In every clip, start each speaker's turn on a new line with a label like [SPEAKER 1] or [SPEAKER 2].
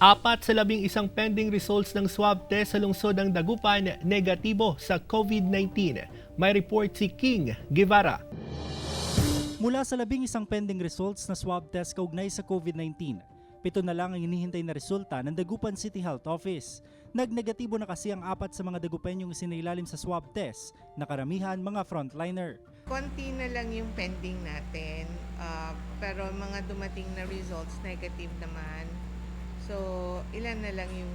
[SPEAKER 1] 4 sa 11 pending results ng swab test sa lungsod ng Dagupan negatibo sa COVID-19. May report si King Guevara.
[SPEAKER 2] Mula sa 11 pending results na swab test kaugnay sa COVID-19, 7 na lang ang hinihintay na resulta ng Dagupan City Health Office. Nagnegatibo na kasi ang 4 sa mga Dagupenyong isinailalim sa swab test na karamihan mga frontliner.
[SPEAKER 3] Konti na lang yung pending natin, pero mga dumating na results negative naman. So, ilan na lang yung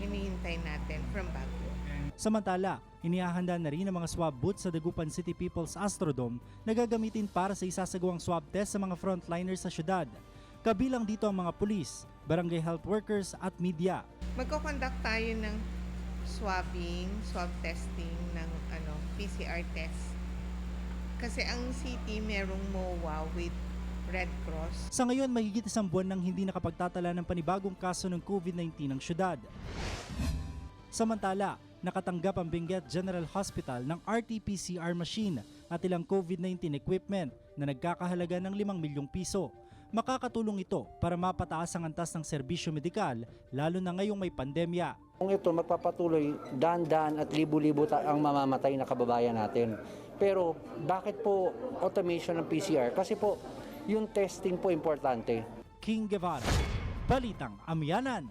[SPEAKER 3] hinihintay natin from Baguio.
[SPEAKER 2] Samantala, inihahanda na rin ang mga swab booths sa Dagupan City People's Astrodome na gagamitin para sa isasagawang swab test sa mga frontliners sa syudad. Kabilang dito ang mga pulis, barangay health workers at media.
[SPEAKER 3] Magko-conduct tayo ng swab testing ng PCR test. Kasi ang city merong MOA with Red Cross.
[SPEAKER 2] Sa ngayon, mahigit 1 buwan nang hindi nakapagtatala ng panibagong kaso ng COVID-19 ng syudad. Samantala, nakatanggap ang Benguet General Hospital ng RT-PCR machine at ilang COVID-19 equipment na nagkakahalaga ng 5 milyong piso. Makakatulong ito para mapataas ang antas ng serbisyo medikal, lalo na ngayong may pandemya.
[SPEAKER 4] Kung ito magpapatuloy, daan-daan at libo-libo ang mamamatay na kababayan natin. Pero bakit po automation ng PCR? Kasi po yung testing po importante.
[SPEAKER 2] King Guevara, Balitang Amyanan.